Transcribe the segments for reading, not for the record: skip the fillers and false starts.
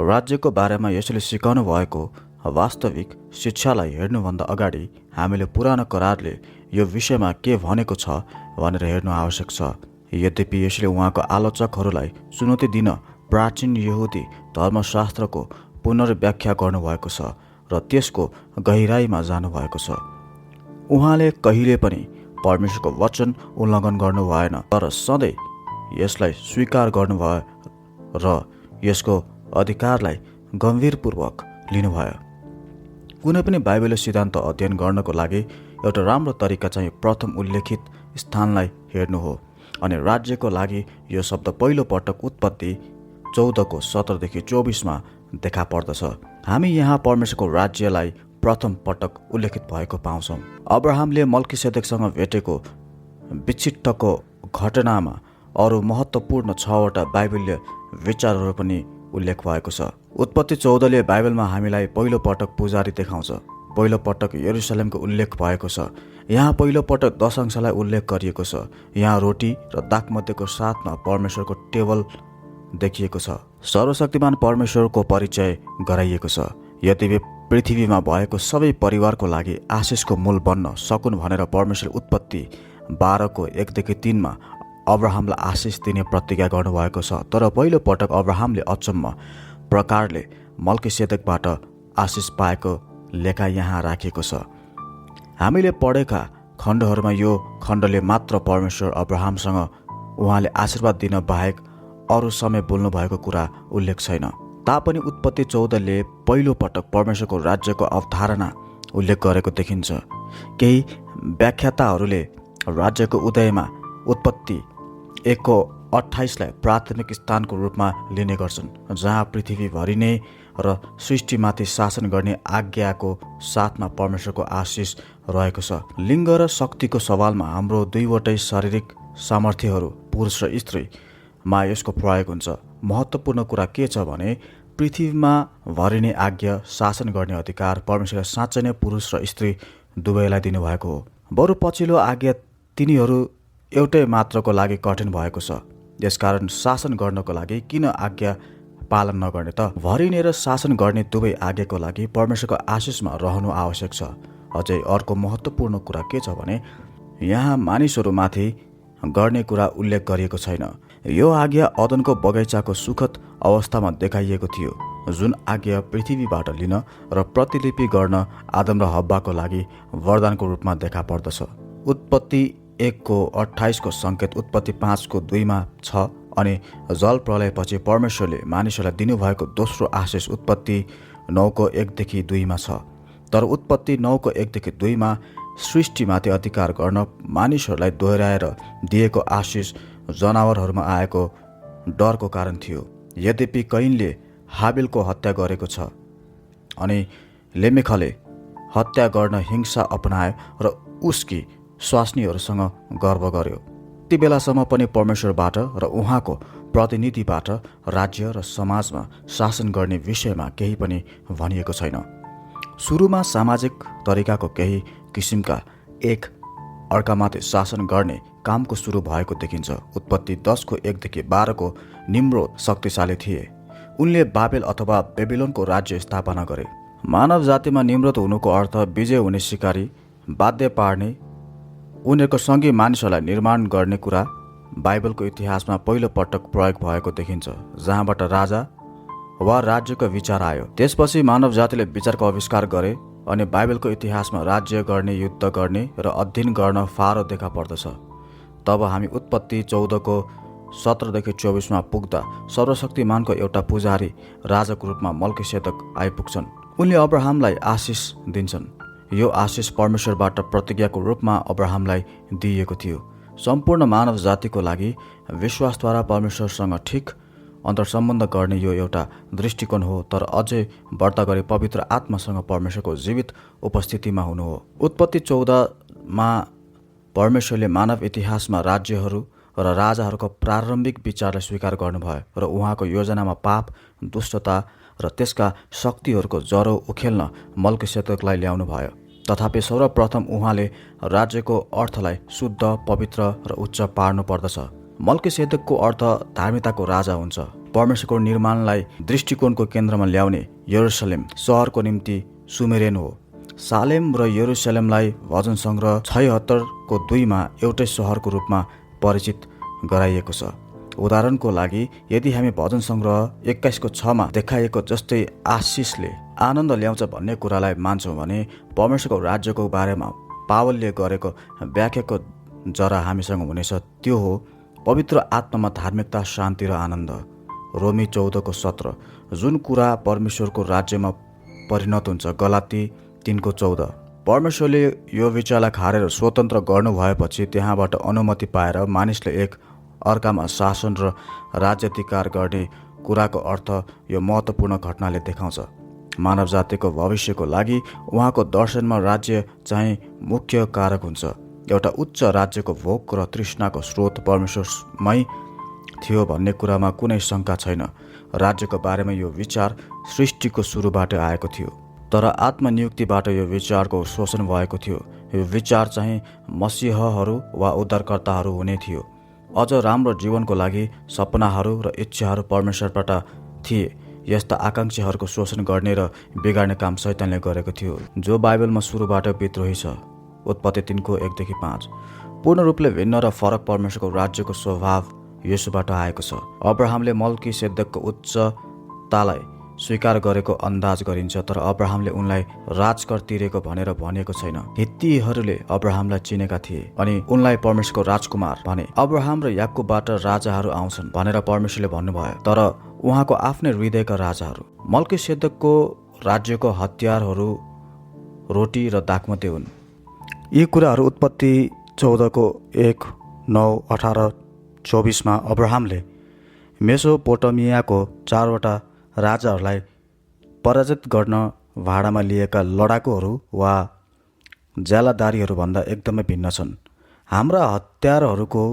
राज्यको बारेमा यसले सिकाउनु भएको वास्तविक शिक्षालाई हेर्नुभन्दा अगाडि हामीले पुरानो करारले यो विषयमा के भनेको छ भनेर हेर्नु आवश्यक छ। यद्यपि यसले उहाँको आलोचकहरूलाई चुनौती दिन प्राचीन यहुदी धर्मशास्त्रको पुनर्व्याख्या गर्नुभएको छ र त्यसको गहिराईमा जानुभएको छ। उहाँले कहिले पनि परमेश्वरको वचन उल्लङ्घन गर्नु भएन, तर सधैँ यसलाई स्वीकार गर्नुभयो र यसको अधिकारलाई गम्भीरपूर्वक लिनुभयो। कुनै पनि बाइबलीय सिद्धान्त अध्ययन गर्नको लागि एउटा राम्रो तरिका चाहिँ प्रथम उल्लेखित स्थानलाई हेर्नु हो। अनि राज्यको लागि यो शब्द पहिलो पटक उत्पत्ति 14:17-24 देखा पर्दछ। हामी यहाँ परमेश्वरको राज्यलाई प्रथम पटक उल्लेखित भएको पाउँछौँ। अब्राहमले मल्कीसेदेकसँग भेटेको विच्छिट्टको घटनामा अरू महत्त्वपूर्ण 6वटा बाइबलीय विचारहरू पनि उल्लेख भएको छ। उत्पत्ति 14ले बाइबलमा हामीलाई पहिलो पटक पुजारी देखाउँछ। पहिलो पटक यरुसलेमको उल्लेख भएको छ। यहाँ पहिलो पटक दशांशलाई उल्लेख गरिएको छ। यहाँ रोटी र दागमध्येको साथमा परमेश्वरको टेबल देखिएको छ। सर्वशक्तिमान परमेश्वरको परिचय गराइएको छ। यद्यपि पृथ्वीमा भएको सबै परिवारको लागि आशिषको मूल बन्न सकुन् भनेर परमेश्वर उत्पत्ति 12:1-3 अब्राहमलाई आशिष दिने प्रतिज्ञा गर्नुभएको छ। तर पहिलो पटक अब्राहमले अचम्म प्रकारले मल्कीसेदेकबाट आशिष पाएको लेखा यहाँ राखिएको छ। हामीले पढेका खण्डहरूमा यो खण्डले मात्र परमेश्वर अब्राहमसँग उहाँले आशीर्वाद दिन बाहेक अरू समय बोल्नु भएको कुरा उल्लेख छैन। तापनि उत्पत्ति 14ले पहिलो पटक परमेश्वरको राज्यको अवधारणा उल्लेख गरेको देखिन्छ। केही व्याख्याताहरूले राज्यको उदयमा उत्पत्ति 1:28लाई प्राथमिक स्थानको रूपमा लिने गर्छन्, जहाँ पृथ्वीभरि नै र सृष्टिमाथि शासन गर्ने आज्ञाको साथमा परमेश्वरको आशिष रहेको छ। लिङ्ग र शक्तिको सवालमा हाम्रो दुईवटै शारीरिक सामर्थ्यहरू पुरुष र स्त्रीमा यसको प्रयोग हुन्छ। महत्त्वपूर्ण कुरा के छ भने पृथ्वीमा भरिने आज्ञा शासन गर्ने अधिकार परमेश्वरले साँच्चै नै पुरुष र स्त्री दुवैलाई दिनुभएको हो। बरु पछिल्लो आज्ञा तिनीहरू एउटै मात्रको लागि कठिन भएको छ। यसकारण शासन गर्नको लागि किन आज्ञा पालन नगर्ने त? भरिने र शासन गर्ने दुवै आज्ञाको लागि परमेश्वरको आशिषमा रहनु आवश्यक छ। अझै अर्को महत्त्वपूर्ण कुरा के छ भने यहाँ मानिसहरूमाथि गर्ने कुरा उल्लेख गरिएको छैन। यो आज्ञा अदनको बगैँचाको सुखद अवस्थामा देखाइएको थियो, जुन आज्ञा पृथ्वीबाट लिन र प्रतिलिपि गर्न आदम र हव्वाको लागि वरदानको रूपमा देखा पर्दछ। उत्पत्ति 1:28 को सङ्केत उत्पत्ति 5:2 छ अनि जल प्रलयपछि परमेश्वरले मानिसहरूलाई दिनुभएको दोस्रो आशिष उत्पत्ति 9:1-2 छ। तर उत्पत्ति 9:1-2 सृष्टिमाथि अधिकार गर्न मानिसहरूलाई दोहोऱ्याएर दिएको आशिष जनावरहरूमा आएको डरको कारण थियो। यद्यपि कैनले हाबिलको हत्या गरेको छ अनि लेमेखले हत्या गर्न हिंसा अपनायो र उसकी स्वास्नीहरूसँग गर्व गर्यो, ती बेलासम्म पनि परमेश्वरबाट र उहाँको प्रतिनिधिबाट राज्य र समाजमा शासन गर्ने विषयमा केही पनि भनिएको छैन। सुरुमा सामाजिक तरिकाको केही किसिमका एक अर्कामाथि शासन गर्ने कामको सुरु भएको देखिन्छ। उत्पत्ति 10:1-12 निम्रोद शक्तिशाली थिए। उनले बाबेल अथवा बेबिलोनको राज्य स्थापना गरे। मानव जातिमा निम्रोद हुनुको अर्थ विजय हुने सिकारी, बाध्य पार्ने, उनीहरूको सँगै मानिसहरूलाई निर्माण गर्ने कुरा बाइबलको इतिहासमा पहिलो पटक प्रयोग भएको देखिन्छ, जहाँबाट राजा वा राज्यको विचार आयो। त्यसपछि मानव जातिले विचारको आविष्कार गरे अनि बाइबलको इतिहासमा राज्य गर्ने, युद्ध गर्ने र अध्ययन गर्न फारो देखा पर्दछ। तब हामी उत्पत्ति 14:17-24 पुग्दा सर्वशक्तिमानको एउटा पुजारी राजाको रूपमा मल्कीसेदेक आइपुग्छन्। उनले अब्राहमलाई आशिष दिन्छन्। यो आशिष परमेश्वरबाट प्रतिज्ञाको रूपमा अब्राहमलाई दिइएको थियो। सम्पूर्ण मानव जातिको लागि विश्वासद्वारा परमेश्वरसँग ठिक अन्तर्सम्बन्ध गर्ने यो एउटा दृष्टिकोण हो, तर अझै बढ्ता गरी पवित्र आत्मासँग परमेश्वरको जीवित उपस्थितिमा हुनु हो। उत्पत्ति 14मा परमेश्वरले मानव इतिहासमा राज्यहरू र राजाहरूको प्रारम्भिक विचारलाई स्वीकार गर्नुभयो र उहाँको योजनामा पाप, दुष्टता र त्यसका शक्तिहरूको जरो उखेल्न मल्कीसेदेकलाई ल्याउनु भयो। तथापि सर्वप्रथम उहाँले राज्यको अर्थलाई शुद्ध, पवित्र र उच्च पार्नु पर्दछ। मल्कीसेदेकको अर्थ धार्मिकताको राजा हुन्छ। परमेश्वरको निर्माणलाई दृष्टिकोणको केन्द्रमा ल्याउने यरुशलेम सहरको निम्ति सुमेरेन हो। सालेम र यरुशलेमलाई भजन सङ्ग्रह 76 को 2 एउटै सहरको रूपमा परिचित गराइएको छ। उदाहरणको लागि यदि हामी भजन सङ्ग्रह 21 को 6 देखाइएको जस्तै आशिषले आनन्द ल्याउँछ भन्ने कुरालाई मान्छौँ भने परमेश्वरको राज्यको बारेमा पावलले गरेको व्याख्याको जरा हामीसँग हुनेछ। त्यो हो पवित्र आत्मामा धार्मिकता, शान्ति र आनन्द। रोमी 14 को 17 जुन कुरा परमेश्वरको राज्यमा परिणत हुन्छ। गलाती 3 को 14 परमेश्वरले यो विचारलाई खारेर स्वतन्त्र गर्नुभएपछि त्यहाँबाट अनुमति पाएर मानिसले एक अर्कामा शासन र राज्याधिकार गर्ने कुराको अर्थ यो महत्त्वपूर्ण घटनाले देखाउँछ। मानव जातिको भविष्यको लागि उहाँको दर्शनमा राज्य चाहिँ मुख्य कारक हुन्छ। एउटा उच्च राज्यको भोक र तृष्णाको स्रोत परमेश्वरमै थियो भन्ने कुरामा कुनै शङ्का छैन। राज्यको बारेमा यो विचार सृष्टिको सुरुबाट आएको थियो, तर आत्मनियुक्तिबाट यो विचारको शोषण भएको थियो। यो विचार चाहिँ मसीहहरू वा उद्धारकर्ताहरू हुने थियो। अझ राम्रो जीवनको लागि सपनाहरू र इच्छाहरू परमेश्वरबाट थिए। यस्ता आकाङ्क्षाहरूको शोषण गर्ने र बिगार्ने काम शैतानले गरेको थियो, जो बाइबलमा सुरुबाट विद्रोही छ। उत्पत्ति 3 को 1 देखि 5 पूर्ण रूपले भिन्न र फरक परमेश्वरको राज्यको स्वभाव यसुबाट आएको छ। अब्राहमले मल्कीसेदेकको उच्चतालाई स्वीकार गरेको अन्दाज गरिन्छ, तर अब्राहमले उनलाई राजकर तिरेको भनेर भनिएको छैन। हित्तीहरूले अब्राहमलाई चिनेका थिए अनि उनलाई परमेश्वरको राजकुमार भने। अब्राहम र याकुबबाट राजाहरू आउँछन् भनेर परमेश्वरले भन्नुभयो, तर उहाँको आफ्नै हृदयका राजाहरू। मल्कीसेदेकको राज्यको हतियारहरू रोटी र दाखमते हुन्। यी कुराहरू उत्पत्ति 14 को 1, 9, 18, 24 अब्राहमले मेसोपोटामियाको 4वटा राजाहरूलाई पराजित गर्न भाडामा लिएका लडाकुहरू वा ज्यालादारीहरूभन्दा एकदमै भिन्न छन्। हाम्रा हतियारहरूको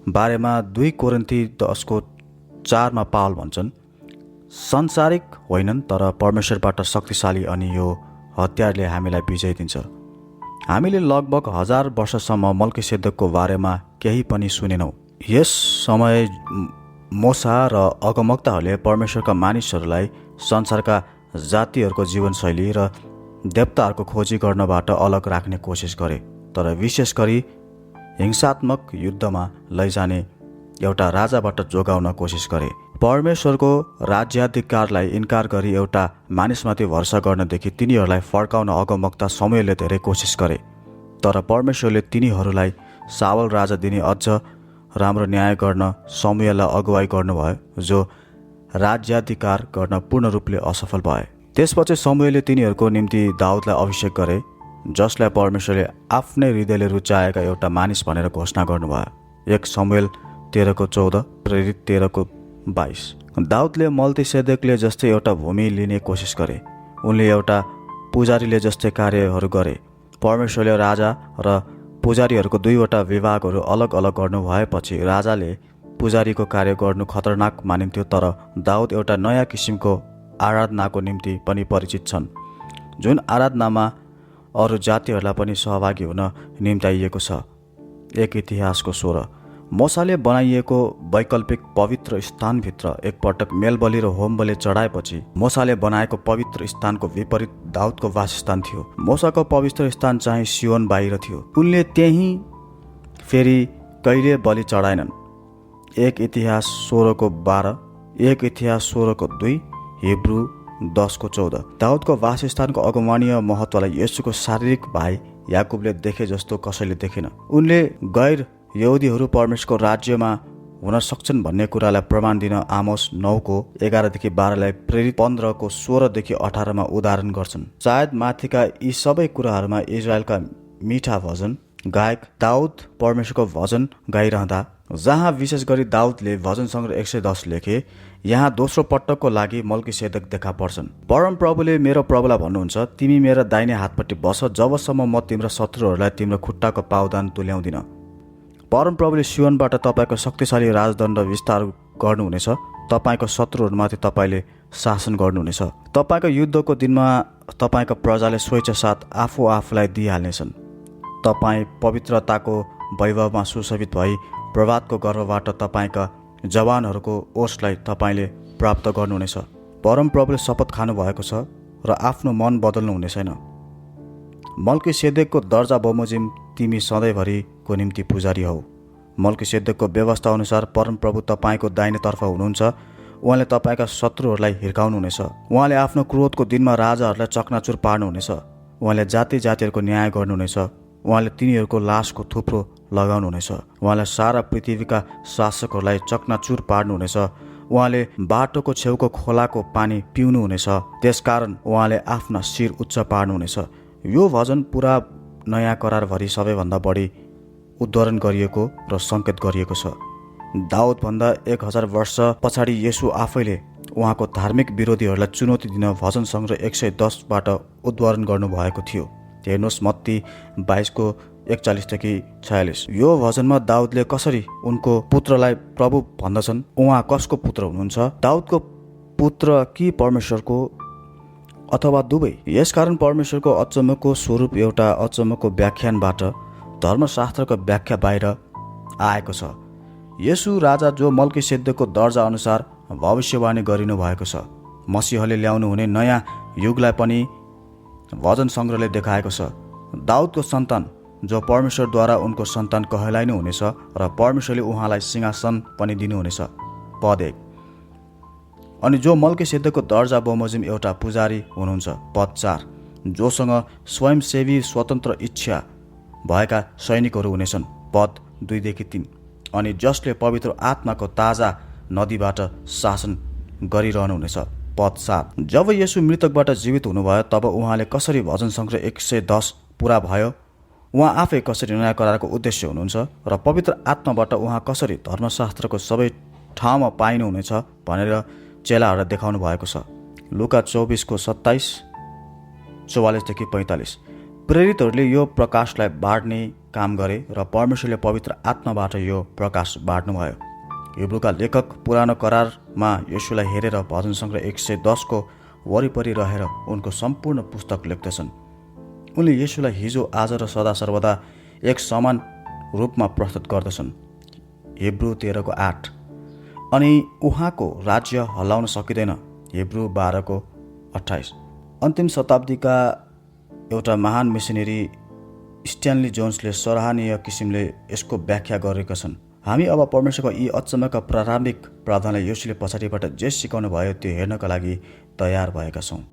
बारेमा 2 कोरिन्थी 10 को 4 पावल भन्छन्, संसारिक होइनन् तर परमेश्वरबाट शक्तिशाली, अनि यो हतियारले हामीलाई विजय दिन्छ। हामीले लगभग 1000 वर्षसम्म मल्कीसेदेकको बारेमा केही पनि सुनेनौँ। यस समय मोसा र अगमवक्ताहरूले परमेश्वरका मानिसहरूलाई संसारका जातिहरूको जीवनशैली र देवताहरूको खोजी गर्नबाट अलग राख्ने कोसिस गरे, तर विशेष गरी हिंसात्मक युद्धमा लैजाने एउटा राजाबाट जोगाउन कोसिस गरे। परमेश्वरको राज्याधिकारलाई इन्कार गरी एउटा मानिसमाथि भरोसा गर्नदेखि तिनीहरूलाई फर्काउन अगमवक्ता शमूएलले धेरै कोसिस गरे, तर परमेश्वरले तिनीहरूलाई सावल राजा दिने अझ राम्रो न्याय गर्न शमूएललाई अगुवाई गर्नुभयो, जो राज्याधिकार गर्न पूर्ण रूपले असफल भए। त्यसपछि शमूएलले तिनीहरूको निम्ति दाउदलाई अभिषेक गरे, जसलाई परमेश्वरले आफ्नै हृदयले रुचाएका एउटा मानिस भनेर घोषणा गर्नुभयो। 1 शमूएल 13 को 14, प्रेरित 13 को 22। दाउदले मल्कीसेदेकले जस्तै एउटा भूमि लिने कोसिस गरे। उनले एउटा पुजारीले जस्तै कार्यहरू गरे। परमेश्वरले राजा र पुजारीहरूको 2वटा विभागहरू अलग अलग गर्नुभएपछि राजाले पुजारीको कार्य गर्नु खतरनाक मानिन्थ्यो, तर दाउद एउटा नयाँ किसिमको आराधनाको निम्ति पनि परिचित छन्, जुन आराधनामा अरू जातिहरूलाई पनि सहभागी हुन निम्ताइएको छ। 1 इतिहासको 16 मोसाले बनाइएको वैकल्पिक पवित्र स्थानभित्र एकपटक मेलबलि र होमबलि चढाएपछि मोसाले बनाएको पवित्र स्थानको विपरीत दाउदको वासस्थान थियो। मोसाको पवित्र स्थान चाहिँ सियोन बाहिर थियो। उनले त्यहीँ फेरि कहिले बलि चढाएनन्। 1 इतिहास 16 को 12, 1 इतिहास 16 को 2, हिब्रू 10 को 14। दाउदको वासस्थानको अगमनीय महत्त्वलाई येशूको शारीरिक भाइ याकुबले देखे जस्तो कसैले देखेन। उनले गैर यहुदीहरू परमेश्वरको राज्यमा हुन सक्छन् भन्ने कुरालाई प्रमाण दिन आमोस 9 को 11 देखि 12 लाई प्रेरित 15 को 16 देखि 18 उदाहरण गर्छन्। सायद माथिका यी सबै कुराहरूमा इजरायलका मिठा भजन गायक दाउद परमेश्वरको भजन गाइरहँदा, जहाँ विशेष गरी दाउदले भजन सङ्ग्रह 110 लेखे, यहाँ दोस्रो पटकको लागि मल्कीसेदेक देखा पर्छन्। परमप्रभुले मेरो प्रभुलाई भन्नुहुन्छ, तिमी मेरा दाहिने हातपट्टि बस जबसम्म म तिम्रा शत्रुहरूलाई तिम्रो खुट्टाको पाउदान तुल्याउँदिन। परमप्रभुले सियोनबाट तपाईँको शक्तिशाली राजदण्ड विस्तार गर्नुहुनेछ। तपाईँको शत्रुहरूमाथि तपाईँले शासन गर्नुहुनेछ। तपाईँको युद्धको दिनमा तपाईँका प्रजाले स्वेच्छासाथ आफू आफूलाई दिइहाल्नेछन्। तपाईँ पवित्रताको वैभवमा सुशोभित भई प्रभातको गर्भबाट तपाईँका जवानहरूको ओर्सलाई तपाईँले प्राप्त गर्नुहुनेछ। परमप्रभुले शपथ खानुभएको छ र आफ्नो मन बदल्नु हुने छैन। मल्कीसेदेकको दर्जा बमोजिम तिमी सधैँभरिको निम्ति पुजारी हौ। मल्कीसेदेकको व्यवस्था अनुसार परमप्रभु तपाईँको दाहिनेतर्फ हुनुहुन्छ। उहाँले तपाईँका शत्रुहरूलाई हिर्काउनुहुनेछ। उहाँले आफ्नो क्रोधको दिनमा राजाहरूलाई चकनाचुर पार्नुहुनेछ। उहाँले जाति जातिहरूको न्याय गर्नुहुनेछ। उहाँले तिनीहरूको लासको थुप्रो लगाउनुहुनेछ। उहाँले सारा पृथ्वीका शासकहरूलाई चकनाचुर पार्नुहुनेछ। उहाँले बाटोको छेउको खोलाको पानी पिउनुहुनेछ। त्यसकारण उहाँले आफ्ना शिर उच्च पार्नुहुनेछ। यो भजन पुरा नयाँ करारभरि सबैभन्दा बढी उद्धरण गरिएको र सङ्केत गरिएको छ। दाउदभन्दा 1000 वर्ष पछाडि येशू आफैले उहाँको धार्मिक विरोधीहरूलाई चुनौती दिन भजन सङ्ग्रह 110बाट उद्धरण गर्नुभएको थियो। हेर्नुहोस् मत्ती 22:41-46। यो भजनमा दाउदले कसरी उनको पुत्रलाई प्रभु भन्दछन्। उहाँ कसको पुत्र हुनुहुन्छ? दाउदको पुत्र कि परमेश्वरको, अथवा दुवै? यसकारण परमेश्वरको अचम्मको स्वरूप एउटा अचम्मको व्याख्यानबाट धर्मशास्त्रको व्याख्या बाहिर आएको छ। येशू राजा जो मल्कीसेदेकको दर्जा अनुसार भविष्यवाणी गरिनु भएको छ। मसीहले ल्याउनु हुने नयाँ युगलाई पनि भजन सङ्ग्रहले देखाएको छ। दाउदको सन्तान जो परमेश्वरद्वारा उनको सन्तान कहलाइनु हुनेछ र परमेश्वरले उहाँलाई सिंहासन पनि दिनुहुनेछ। पद 1। अनि जो मल्कीसेदेकको दर्जा बमोजिम एउटा पुजारी हुनुहुन्छ। पद 4। जोसँग स्वयंसेवी स्वतन्त्र इच्छा भएका सैनिकहरू हुनेछन्। पद 2-3। अनि जसले पवित्र आत्माको ताजा नदीबाट शासन गरिरहनुहुनेछ। पद 7। जब येशू मृतकबाट जीवित हुनुभयो तब उहाँले कसरी भजन सङ्ग्रह 110 पुरा भयो, उहाँ आफै कसरी नयाँ करारको उद्देश्य हुनुहुन्छ र पवित्र आत्माबाट उहाँ कसरी धर्मशास्त्रको सबै ठाउँमा पाइनुहुनेछ भनेर चेलाहरूलाई देखाउनु भएको छ। लुका 24:27-44-45। प्रेरितहरूले यो प्रकाशलाई बाँड्ने काम गरे र परमेश्वरले पवित्र आत्माबाट यो प्रकाश बाँड्नुभयो। हिब्रूका लेखक पुरानो करारमा येशूलाई हेरेर भजन सङ्ग्रह 110को वरिपरि रहेर उनको सम्पूर्ण पुस्तक लेख्दछन्। उनले येशूलाई हिजो आज र सदा सर्वदा एक समान रूपमा प्रस्तुत गर्दछन्। हिब्रू 13:8। अनि उहाँको राज्य हल्लाउन सकिँदैन। हिब्रू 12:28। अन्तिम शताब्दीका एउटा महान मिसनरी स्ट्यानली जोन्सले सराहनीय किसिमले यसको व्याख्या गरेका छन्। हामी अब परमेश्वरको यी अचम्मका प्रारम्भिक प्रावधानलाई येशूले पछाडिबाट जे सिकाउनु भयो त्यो हेर्नका लागि तयार भएका छौँ।